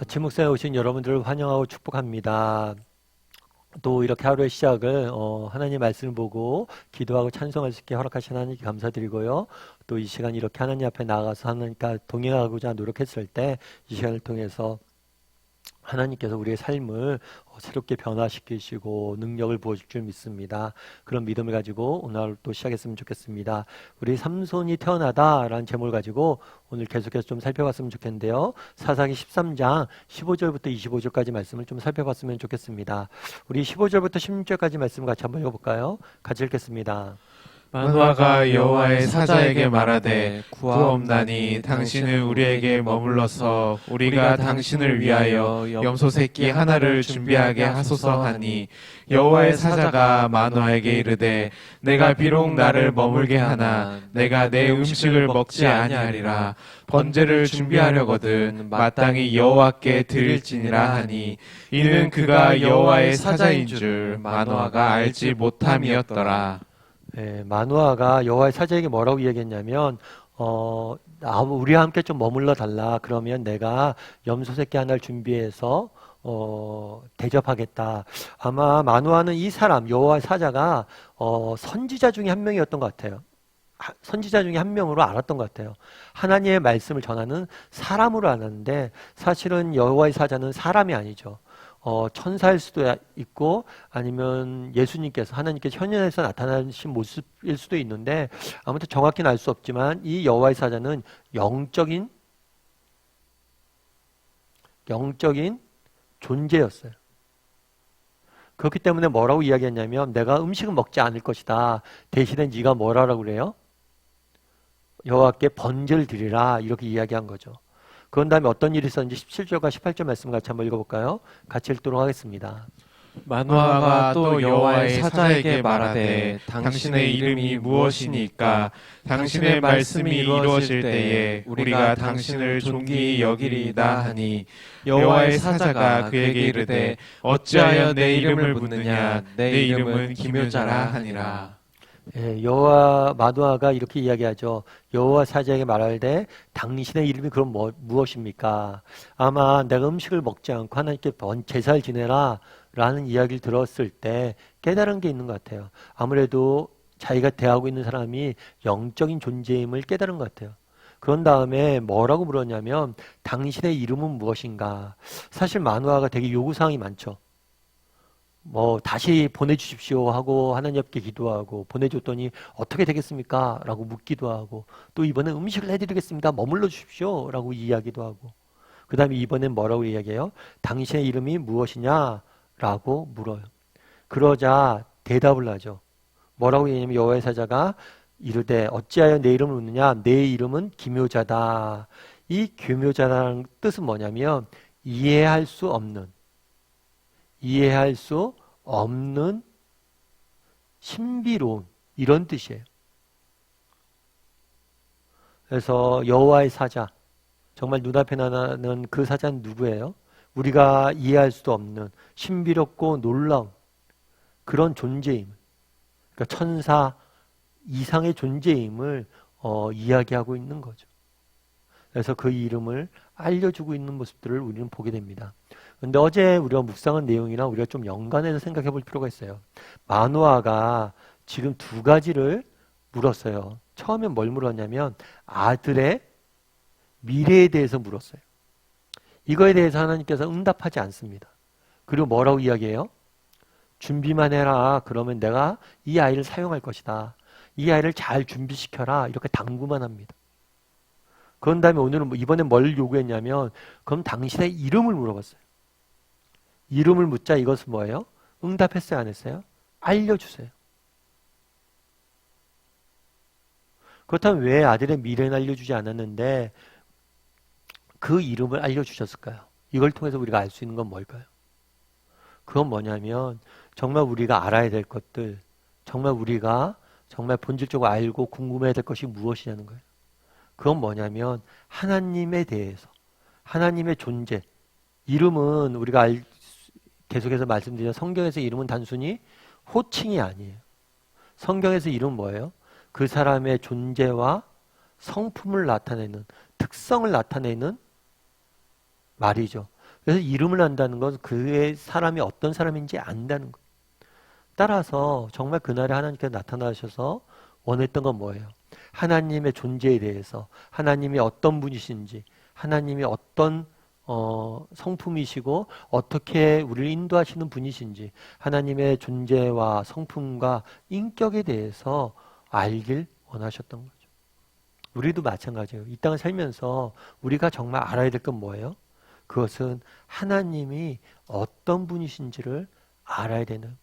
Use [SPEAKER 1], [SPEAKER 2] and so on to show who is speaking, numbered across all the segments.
[SPEAKER 1] 아침 목사에 오신 여러분들을 환영하고 축복합니다. 또 이렇게 하루의 시작을 하나님 말씀을 보고 기도하고 찬송할 수 있게 허락하신 하나님께 감사드리고요. 또 이 시간 이렇게 하나님 앞에 나아가서 하나님과 동행하고자 노력했을 때 이 시간을 통해서 하나님께서 우리의 삶을 새롭게 변화시키시고 능력을 부어줄 줄 믿습니다. 그런 믿음을 가지고 오늘 하루 또 시작했으면 좋겠습니다. 우리 삼손이 태어나다라는 제목을 가지고 오늘 계속해서 좀 살펴봤으면 좋겠는데요. 사사기 13장 15절부터 25절까지 말씀을 좀 살펴봤으면 좋겠습니다. 우리 15절부터 16절까지 말씀을 같이 한번 읽어볼까요? 같이 읽겠습니다.
[SPEAKER 2] 마누아가 여호와의 사자에게 말하되 구하옵나니 당신은 우리에게 머물러서 우리가 당신을 위하여 염소 새끼 하나를 준비하게 하소서 하니 여호와의 사자가 마누아에게 이르되 내가 비록 나를 머물게 하나 내가 내 음식을 먹지 아니하리라 번제를 준비하려거든 마땅히 여호와께 드릴지니라 하니 이는 그가 여호와의 사자인 줄 마누아가 알지 못함이었더라.
[SPEAKER 1] 마누아가 여호와의 사자에게 뭐라고 이야기했냐면 우리와 함께 좀 머물러 달라. 그러면 내가 염소 새끼 하나를 준비해서 대접하겠다. 아마 마누아는 이 사람 여호와의 사자가 선지자 중에 한 명이었던 것 같아요. 선지자 중에 한 명으로 알았던 것 같아요. 하나님의 말씀을 전하는 사람으로 알았는데 사실은 여호와의 사자는 사람이 아니죠. 천사일 수도 있고 아니면 예수님께서 하나님께서 현현에서 나타나신 모습일 수도 있는데 아무튼 정확히는 알 수 없지만 이 여호와의 사자는 영적인 존재였어요. 그렇기 때문에 뭐라고 이야기했냐면 내가 음식은 먹지 않을 것이다. 대신에 네가 뭐라고 그래요? 여호와께 번제를 드리라 이렇게 이야기한 거죠. 그런 다음에 어떤 일이 있었는지 17절과 18절 말씀 같이 한번 읽어볼까요? 같이 읽도록 하겠습니다.
[SPEAKER 2] 마누아가 또 여호와의 사자에게 말하되 당신의 이름이 무엇이니까 당신의 말씀이 이루어질 때에 우리가 당신을 존귀히 여기리이다 하니 여호와의 사자가 그에게 이르되 어찌하여 내 이름을 묻느냐 내 이름은 기묘자라 하니라.
[SPEAKER 1] 여호와 마누아가 이렇게 이야기하죠. 여호와 사자에게 말할 때 당신의 이름이 그럼 무엇입니까? 아마 내가 음식을 먹지 않고 하나님께 제사를 지내라 라는 이야기를 들었을 때 깨달은 게 있는 것 같아요. 아무래도 자기가 대하고 있는 사람이 영적인 존재임을 깨달은 것 같아요. 그런 다음에 뭐라고 물었냐면 당신의 이름은 무엇인가? 사실 마누아가 되게 요구사항이 많죠. 다시 보내주십시오 하고 하나님께 기도하고 보내줬더니 어떻게 되겠습니까? 라고 묻기도 하고 또 이번엔 음식을 해드리겠습니다. 머물러 주십시오 라고 이야기도 하고 그 다음에 이번엔 뭐라고 이야기해요? 당신의 이름이 무엇이냐? 라고 물어요. 그러자 대답을 하죠. 뭐라고 얘기하냐면 여호와의 사자가 이르되 어찌하여 내 이름을 묻느냐? 내 이름은 기묘자다. 이 기묘자라는 뜻은 뭐냐면 이해할 수 없는 신비로운 이런 뜻이에요. 그래서 여호와의 사자 정말 눈앞에 나는 그 사자는 누구예요? 우리가 이해할 수도 없는 신비롭고 놀라운 그런 존재임, 그러니까 천사 이상의 존재임을 이야기하고 있는 거죠. 그래서 그 이름을 알려주고 있는 모습들을 우리는 보게 됩니다. 근데 어제 우리가 묵상한 내용이랑 우리가 좀 연관해서 생각해 볼 필요가 있어요. 마누아가 지금 두 가지를 물었어요. 처음에 뭘 물었냐면 아들의 미래에 대해서 물었어요. 이거에 대해서 하나님께서 응답하지 않습니다. 그리고 뭐라고 이야기해요? 준비만 해라. 그러면 내가 이 아이를 사용할 것이다. 이 아이를 잘 준비시켜라. 이렇게 당부만 합니다. 그런 다음에 오늘은 이번엔 뭘 요구했냐면 그럼 당신의 이름을 물어봤어요. 이름을 묻자 이것은 뭐예요? 응답했어요? 안 했어요? 알려주세요. 그렇다면 왜 아들의 미래는 알려주지 않았는데 그 이름을 알려주셨을까요? 이걸 통해서 우리가 알 수 있는 건 뭘까요? 그건 뭐냐면 정말 우리가 알아야 될 것들, 정말 우리가 정말 본질적으로 알고 궁금해야 될 것이 무엇이냐는 거예요. 그건 뭐냐면 하나님에 대해서, 하나님의 존재, 이름은 우리가 계속해서 말씀드리는 성경에서 이름은 단순히 호칭이 아니에요. 성경에서 이름은 뭐예요? 그 사람의 존재와 성품을 나타내는, 특성을 나타내는 말이죠. 그래서 이름을 안다는 것은 그의 사람이 어떤 사람인지 안다는 거예요. 따라서 정말 그날에 하나님께서 나타나셔서 원했던 건 뭐예요? 하나님의 존재에 대해서, 하나님이 어떤 분이신지, 하나님이 어떤 성품이시고 어떻게 우리를 인도하시는 분이신지, 하나님의 존재와 성품과 인격에 대해서 알길 원하셨던 거죠. 우리도 마찬가지예요. 이 땅을 살면서 우리가 정말 알아야 될 건 뭐예요? 그것은 하나님이 어떤 분이신지를 알아야 되는.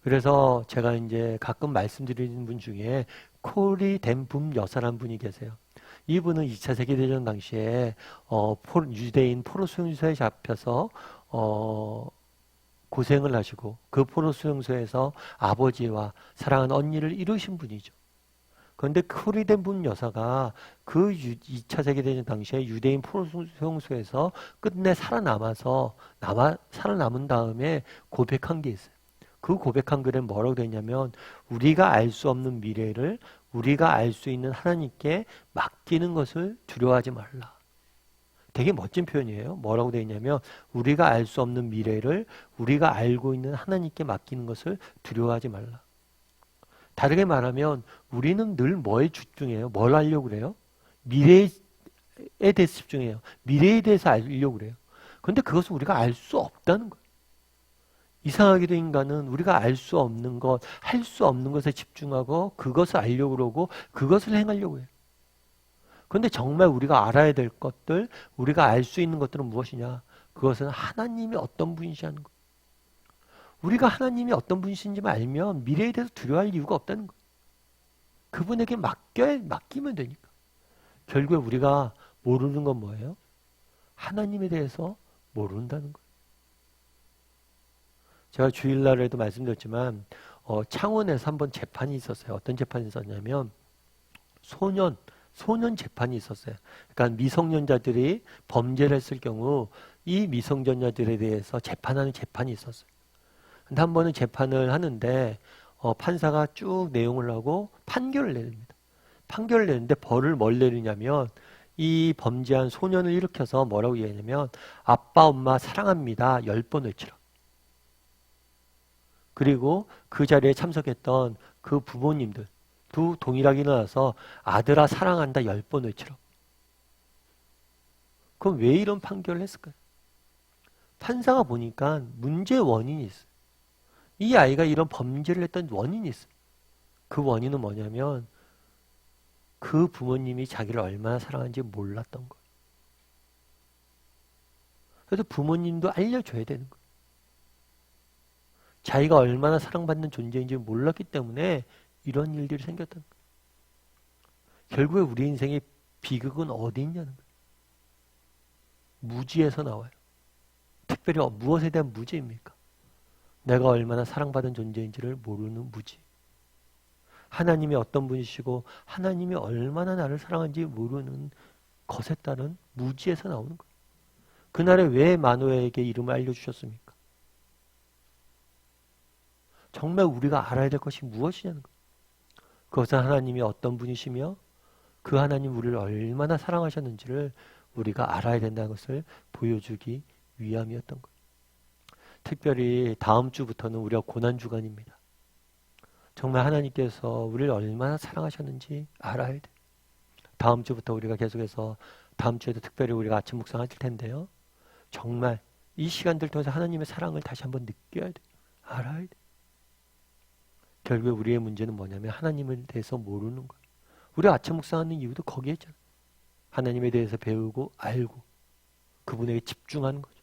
[SPEAKER 1] 그래서 제가 이제 가끔 말씀드리는 분 중에 코리 덴붐 여사라는 분이 계세요. 이분은 2차 세계대전 당시에 유대인 포로 수용소에 잡혀서 고생을 하시고 그 포로 수용소에서 아버지와 사랑하는 언니를 이루신 분이죠. 그런데 코리 덴붐 여사가 그 2차 세계대전 당시에 유대인 포로 수용소에서 끝내 살아남은 다음에 고백한 게 있어요. 그 고백한 글에 뭐라고 되냐면 우리가 알 수 없는 미래를 우리가 알 수 있는 하나님께 맡기는 것을 두려워하지 말라. 되게 멋진 표현이에요. 뭐라고 되어 있냐면 우리가 알 수 없는 미래를 우리가 알고 있는 하나님께 맡기는 것을 두려워하지 말라. 다르게 말하면 우리는 늘 뭐에 집중해요? 뭘 알려고 그래요? 미래에 대해서 집중해요. 미래에 대해서 알려고 그래요. 그런데 그것을 우리가 알 수 없다는 거예요. 이상하게도 인간은 우리가 알 수 없는 것, 할 수 없는 것에 집중하고 그것을 알려고 그러고 그것을 행하려고 해요. 그런데 정말 우리가 알아야 될 것들, 우리가 알 수 있는 것들은 무엇이냐? 그것은 하나님이 어떤 분이시냐는 것. 우리가 하나님이 어떤 분이신지만 알면 미래에 대해서 두려워할 이유가 없다는 거예요. 그분에게 맡기면 되니까. 결국에 우리가 모르는 건 뭐예요? 하나님에 대해서 모른다는 거예요. 제가 주일날에도 말씀드렸지만 창원에서 한번 재판이 있었어요. 어떤 재판이 있었냐면 소년 재판이 있었어요. 그러니까 미성년자들이 범죄를 했을 경우 이 미성년자들에 대해서 재판하는 재판이 있었어요. 근데 한 번은 재판을 하는데 판사가 쭉 내용을 하고 판결을 내립니다. 판결을 내는데 벌을 뭘 내리냐면 이 범죄한 소년을 일으켜서 뭐라고 얘기하냐면 아빠 엄마 사랑합니다 10번 외치라. 그리고 그 자리에 참석했던 그 부모님들 두 동일하게 일어나서 아들아 사랑한다 10번 외치라. 그럼 왜 이런 판결을 했을까요? 판사가 보니까 문제의 원인이 있어요. 이 아이가 이런 범죄를 했던 원인이 있어요. 그 원인은 뭐냐면 그 부모님이 자기를 얼마나 사랑하는지 몰랐던 거예요. 그래서 부모님도 알려줘야 되는 거예요. 자기가 얼마나 사랑받는 존재인지 몰랐기 때문에 이런 일들이 생겼다는 거예요. 결국에 우리 인생의 비극은 어디 있냐는 거예요. 무지에서 나와요. 특별히 무엇에 대한 무지입니까? 내가 얼마나 사랑받은 존재인지를 모르는 무지. 하나님이 어떤 분이시고 하나님이 얼마나 나를 사랑하는지 모르는 것에 따른 무지에서 나오는 거예요. 그날에 왜 마노아에게 이름을 알려주셨습니까? 정말 우리가 알아야 될 것이 무엇이냐는 거예요. 그것은 하나님이 어떤 분이시며 그 하나님 우리를 얼마나 사랑하셨는지를 우리가 알아야 된다는 것을 보여주기 위함이었던 거예요. 특별히 다음 주부터는 우리가 고난주간입니다. 정말 하나님께서 우리를 얼마나 사랑하셨는지 알아야 돼요. 다음 주부터 우리가 계속해서 다음 주에도 특별히 우리가 아침 묵상하실 텐데요. 정말 이 시간들 통해서 하나님의 사랑을 다시 한번 느껴야 돼요. 알아야 돼요. 결국에 우리의 문제는 뭐냐면 하나님에 대해서 모르는 거예요. 우리 아침 묵상하는 이유도 거기에 있잖아요. 하나님에 대해서 배우고 알고 그분에게 집중하는 거죠.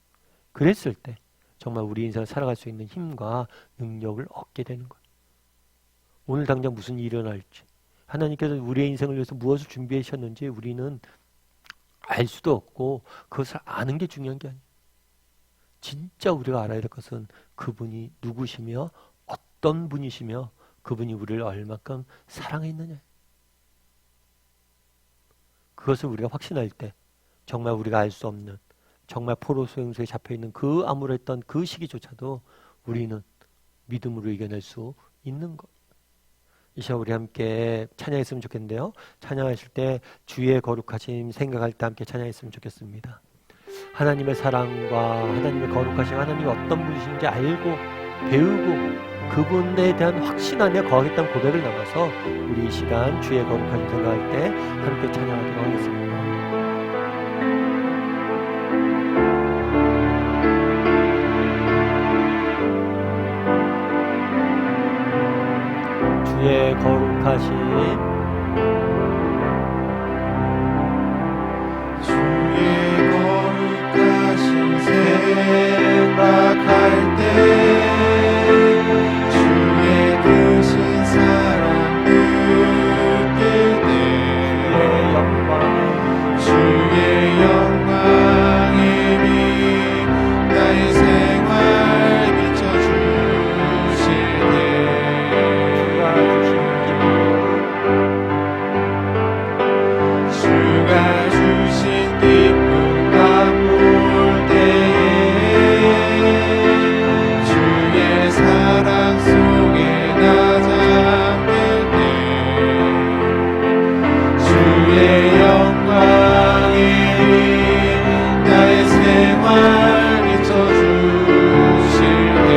[SPEAKER 1] 그랬을 때 정말 우리 인생을 살아갈 수 있는 힘과 능력을 얻게 되는 거예요. 오늘 당장 무슨 일이 일어날지 하나님께서 우리의 인생을 위해서 무엇을 준비하셨는지 우리는 알 수도 없고 그것을 아는 게 중요한 게 아니에요. 진짜 우리가 알아야 될 것은 그분이 누구시며 어떤 분이시며 그분이 우리를 얼마큼 사랑했느냐. 그것을 우리가 확신할 때 정말 우리가 알 수 없는 정말 포로 수용소에 잡혀있는 그 암울했던 그 시기조차도 우리는 믿음으로 이겨낼 수 있는 것. 이 시간 우리 함께 찬양했으면 좋겠는데요. 찬양하실 때 주의 거룩하심 생각할 때 함께 찬양했으면 좋겠습니다. 하나님의 사랑과 하나님의 거룩하신 하나님이 어떤 분이신지 알고 배우고 그분에 대한 확신 안에 거하겠다는 고백을 넘어서 우리 이 시간 주의 거룩하신 생각할 때 함께 찬양하도록 하겠습니다. 주의 거룩하신
[SPEAKER 2] 생각할 때 주의 크신 사랑 느낄 때 주의 영광의 빛 나의 생활 비춰주실 때 주가 주신 기쁨 맛볼 때에 주의 사랑 속에 나 잠길 때 주의 영광의 빛 나의 생활 비춰주실 때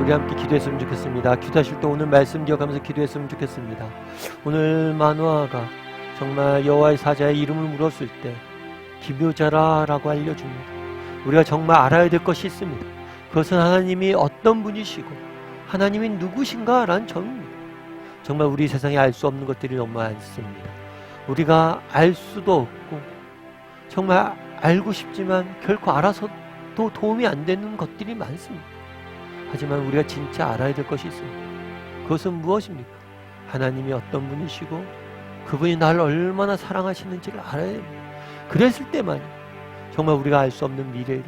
[SPEAKER 1] 우리 함께 기도했으면 좋겠습니다. 기도하실 때 오늘 말씀 기억하면서 기도했으면 좋겠습니다. 오늘 마누아가 정말 여호와의 사자의 이름을 물었을 때 기묘자라라고 알려줍니다. 우리가 정말 알아야 될 것이 있습니다. 그것은 하나님이 어떤 분이시고 하나님이 누구신가라는 점입니다. 정말 우리 세상에 알 수 없는 것들이 너무 많습니다. 우리가 알 수도 없고 정말 알고 싶지만 결코 알아서도 도움이 안 되는 것들이 많습니다. 하지만 우리가 진짜 알아야 될 것이 있습니다. 그것은 무엇입니까? 하나님이 어떤 분이시고 그분이 나를 얼마나 사랑하시는지를 알아야 됩니다. 그랬을 때만 정말 우리가 알 수 없는 미래를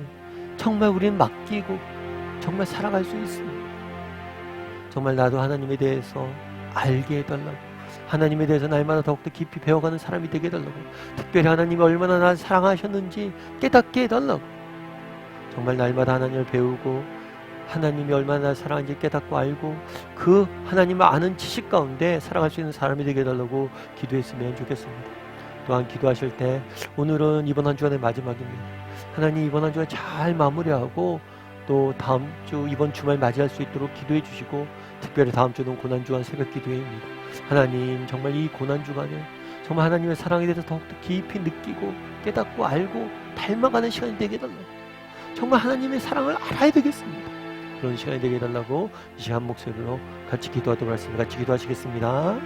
[SPEAKER 1] 정말 우리는 맡기고 정말 살아갈 수 있습니다. 정말 나도 하나님에 대해서 알게 해달라고 하나님에 대해서 날마다 더욱더 깊이 배워가는 사람이 되게 해달라고, 특별히 하나님이 얼마나 나를 사랑하셨는지 깨닫게 해달라고, 정말 날마다 하나님을 배우고 하나님이 얼마나 나를 사랑하는지 깨닫고 알고 그 하나님을 아는 지식 가운데 살아갈 수 있는 사람이 되게 해달라고 기도했으면 좋겠습니다. 또한 기도하실 때 오늘은 이번 한 주간의 마지막입니다. 하나님 이번 한 주간 잘 마무리하고 또 다음 주 이번 주말 맞이할 수 있도록 기도해 주시고, 특별히 다음 주는 고난주간 새벽 기도회입니다. 하나님 정말 이 고난주간에 정말 하나님의 사랑에 대해서 더욱더 깊이 느끼고 깨닫고 알고 닮아가는 시간이 되게 해달라고, 정말 하나님의 사랑을 알아야 되겠습니다. 그런 시간이 되게 해달라고 이 시간 목소리로 같이 기도하도록 하겠습니다. 같이 기도하시겠습니다.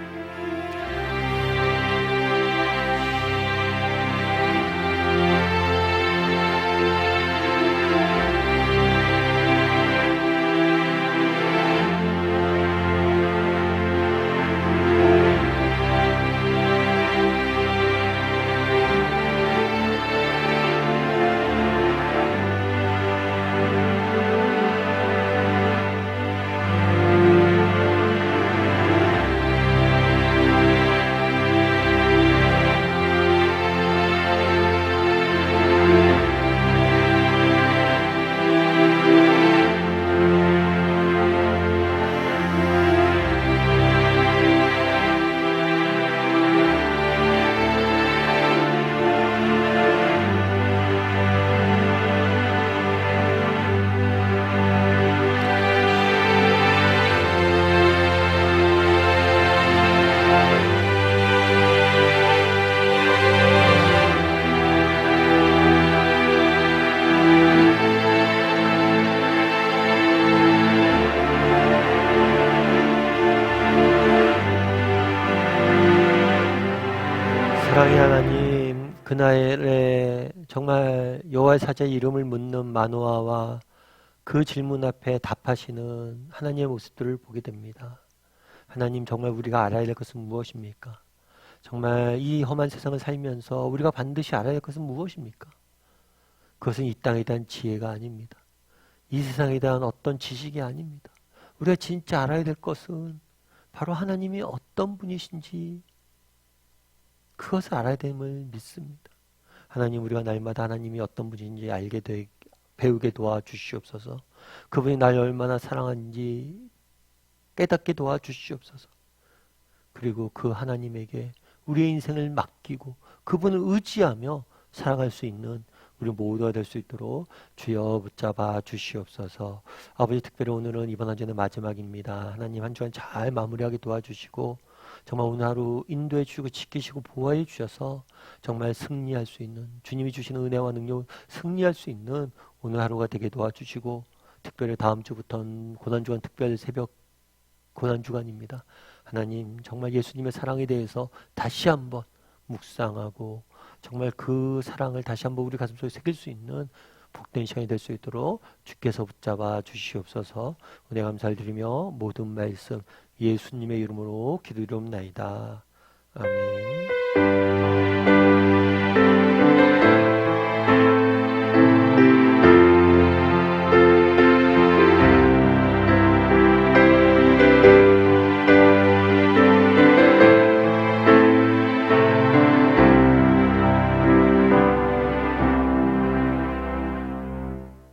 [SPEAKER 1] 사랑의 하나님, 그날에 정말 여호와의 사자의 이름을 묻는 마노아와 그 질문 앞에 답하시는 하나님의 모습들을 보게 됩니다. 하나님, 정말 우리가 알아야 될 것은 무엇입니까? 정말 이 험한 세상을 살면서 우리가 반드시 알아야 할 것은 무엇입니까? 그것은 이 땅에 대한 지혜가 아닙니다. 이 세상에 대한 어떤 지식이 아닙니다. 우리가 진짜 알아야 될 것은 바로 하나님이 어떤 분이신지 그것을 알아야 됨을 믿습니다. 하나님, 우리가 날마다 하나님이 어떤 분인지 배우게 도와주시옵소서. 그분이 날 얼마나 사랑하는지 깨닫게 도와주시옵소서. 그리고 그 하나님에게 우리의 인생을 맡기고 그분을 의지하며 살아갈 수 있는 우리 모두가 될 수 있도록 주여 붙잡아 주시옵소서. 아버지, 특별히 오늘은 이번 한 주의 마지막입니다. 하나님, 한 주간 잘 마무리하게 도와주시고 정말 오늘 하루 인도해 주시고 지키시고 보호해 주셔서 정말 승리할 수 있는, 주님이 주시는 은혜와 능력을 승리할 수 있는 오늘 하루가 되게 도와주시고, 특별히 다음 주부터는 고난주간 특별 새벽 고난주간입니다. 하나님, 정말 예수님의 사랑에 대해서 다시 한번 묵상하고 정말 그 사랑을 다시 한번 우리 가슴속에 새길 수 있는 복된 시간이 될 수 있도록 주께서 붙잡아 주시옵소서. 은혜 감사를 드리며 모든 말씀 예수님의 이름으로 기도드리옵나이다. 아멘.